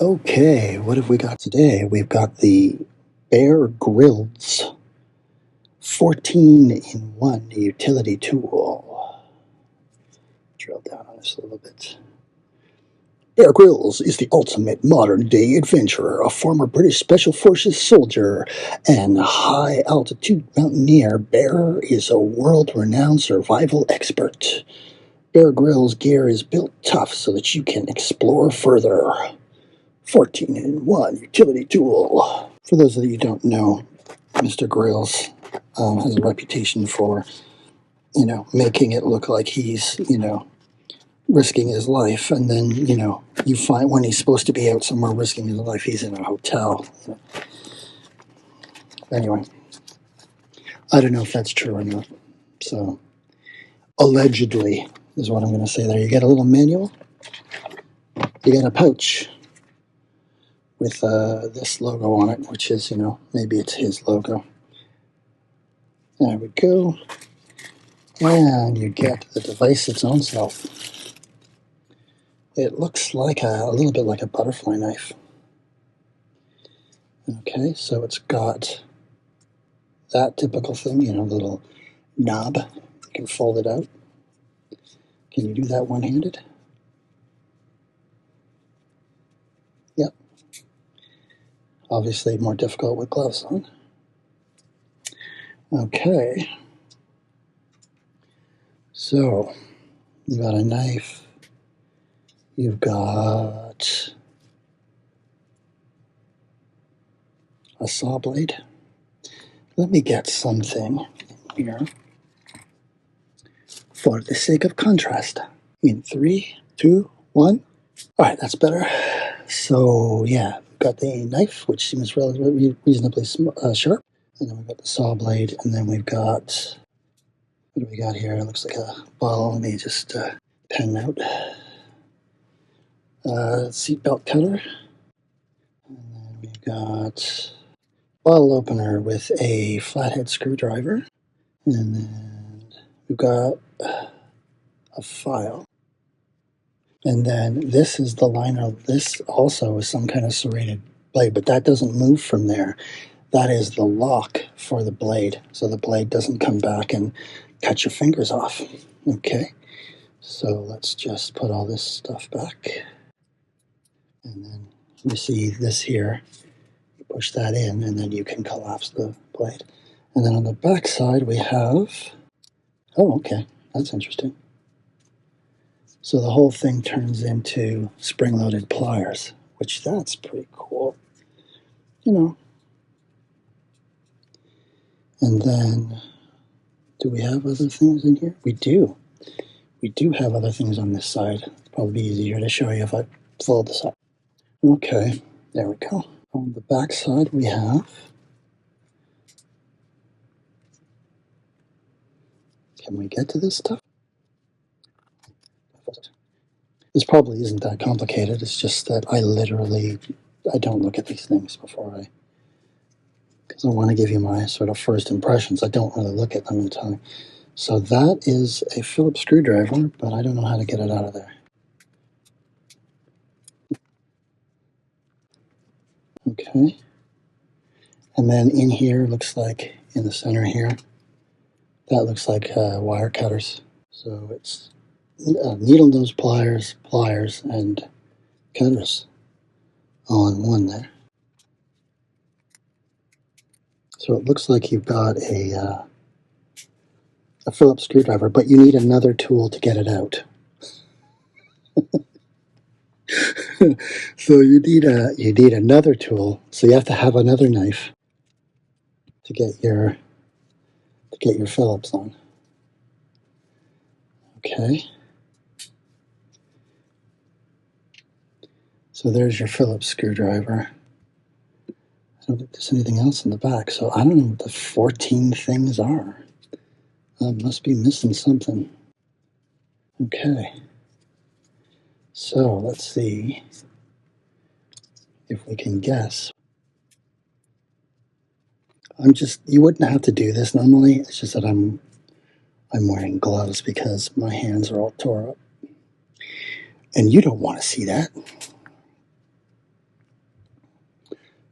Okay, what have we got today? We've got the Grylls 14-in-1 utility tool. Drill down on this a little bit. Grylls is the ultimate modern-day adventurer, a former British Special Forces soldier and high-altitude mountaineer. Bear is a world-renowned survival expert. Grylls gear is built tough so that you can explore further. 14-in-1 utility tool. For those of you who don't know, Mr. Grylls has a reputation for, making it look like he's, risking his life, and then, you find when he's supposed to be out somewhere risking his life, he's in a hotel. Anyway, I don't know if that's true or not. So, allegedly is what I'm going to say there. You get a little manual. You get a pouch with this logo on it, which is, maybe it's his logo. There we go. And you get the device its own self. It looks like a little bit like a butterfly knife. Okay, so it's got that typical thing, little knob. You can fold it out. Can you do that one-handed? Yep. Obviously more difficult with gloves on. Okay. So, you've got a knife. You've got a saw blade. Let me get something here for the sake of contrast. In 3, 2, 1. All right, that's better. So, yeah, we've got the knife, which seems relatively reasonably sharp. And then we've got the saw blade, and then we've got, what do we got here? It looks like a ball. Let me just pen out. Seatbelt cutter. And then we've got bottle opener with a flathead screwdriver. And then we've got a file. And then this is the liner. This also is some kind of serrated blade, but that doesn't move from there. That is the lock for the blade, so the blade doesn't come back and cut your fingers off. Okay, so let's just put all this stuff back. And then you see this here. You push that in, and then you can collapse the blade. And then on the back side, we have... Oh, okay, that's interesting. So the whole thing turns into spring-loaded pliers, which that's pretty cool. And then, do we have other things in here? We do. We do have other things on this side. It'll probably be easier to show you if I fold this up. Okay, there we go. On the back side, we have... Can we get to this stuff? This probably isn't that complicated. It's just that I don't look at these things before because I want to give you my sort of first impressions. I don't really look at them until... So that is a Phillips screwdriver, but I don't know how to get it out of there. Okay. And then in here, looks like in the center here, that looks like wire cutters. So it's needle nose pliers, and cutters all in one there. So it looks like you've got a Phillips screwdriver, but you need another tool to get it out. So you need another tool. So you have to have another knife to get your Phillips on. Okay. So there's your Phillips screwdriver. I don't think there's anything else in the back, so I don't know what the 14 things are. I must be missing something. Okay. So let's see if we can guess. You wouldn't have to do this normally. It's just that I'm wearing gloves because my hands are all tore up. And you don't want to see that.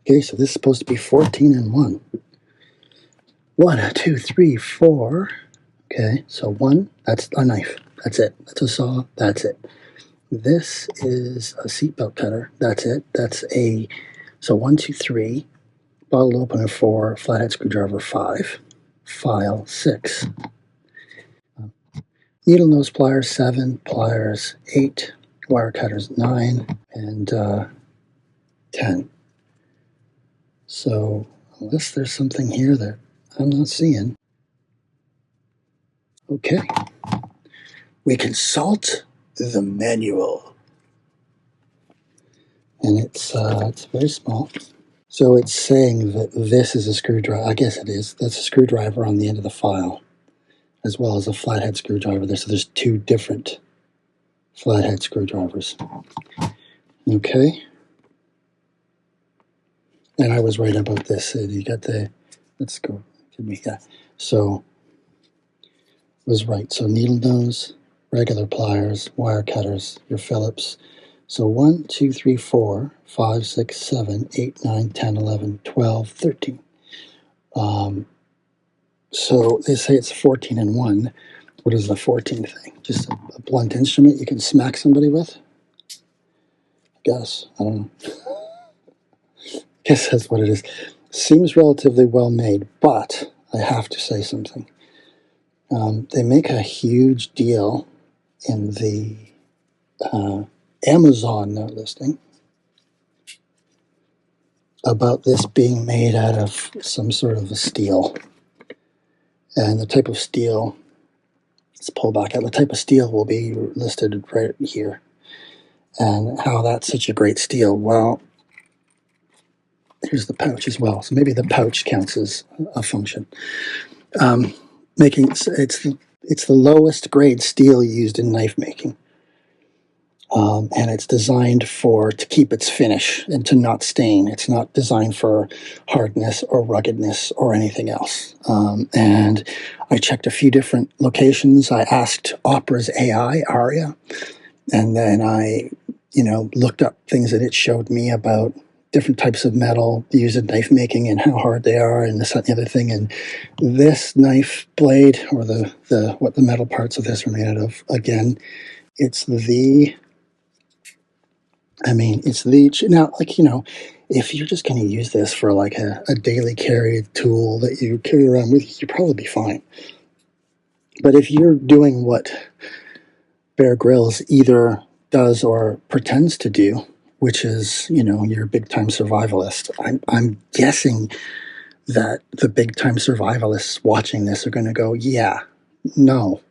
Okay, so this is supposed to be 14 in 1. 1, 2, 3, 4. Okay, so 1, that's a knife. That's it. That's a saw. That's it. This is a seatbelt cutter. That's it. So 1, 2, 3. Bottle opener 4. Flathead screwdriver 5. File 6. Needle nose pliers 7. Pliers 8. Wire cutters 9. And 10. So unless there's something here that I'm not seeing. Okay. We consult the manual. And it's very small. So it's saying that this is a screwdriver. I guess it is. That's a screwdriver on the end of the file, as well as a flathead screwdriver there. So there's 2 different flathead screwdrivers. Okay. And I was right about this. You got let's go. Give me that. So was right. So needle nose, regular pliers, wire cutters, your Phillips. So 1, 2, 3, 4, 5, 6, 7, 8, 9, 10, 11, 12, 13. So they say it's 14 in 1. What is the 14th thing? Just a blunt instrument you can smack somebody with? I guess. I don't know. I guess that's what it is. Seems relatively well made, but I have to say something. They make a huge deal in the Amazon listing about this being made out of some sort of a steel. And the type of steel, let's pull back out, the type of steel will be listed right here. And how that's such a great steel. Well, here's the pouch as well. So maybe the pouch counts as a function. It's the lowest grade steel used in knife making. And it's designed to keep its finish and to not stain. It's not designed for hardness or ruggedness or anything else. And I checked a few different locations. I asked Opera's AI, Aria, and then I, looked up things that it showed me about different types of metal used in knife making and how hard they are and this, that, and the other thing. And this knife blade, or what the metal parts of this are made out of, again, if you're just going to use this for like a daily carry tool that you carry around with you, you'll probably be fine. But if you're doing what Bear Grylls either does or pretends to do, which is, you're a big-time survivalist, I'm guessing that the big-time survivalists watching this are going to go, yeah, no.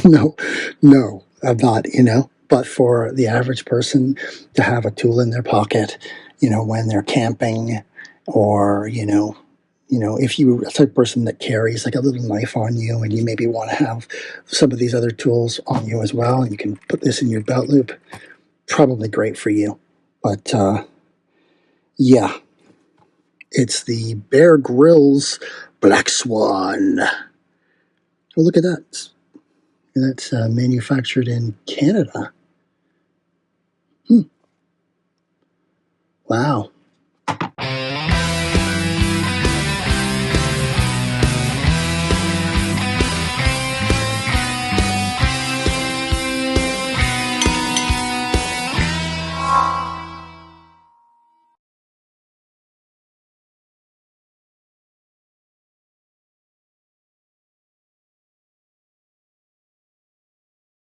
no, I'm not, But for the average person to have a tool in their pocket, when they're camping, or, if you're a type of person that carries like a little knife on you and you maybe want to have some of these other tools on you as well, and you can put this in your belt loop, probably great for you. But, yeah, it's the Bear Grylls Black Swan. Oh, look at that. That's manufactured in Canada. Wow.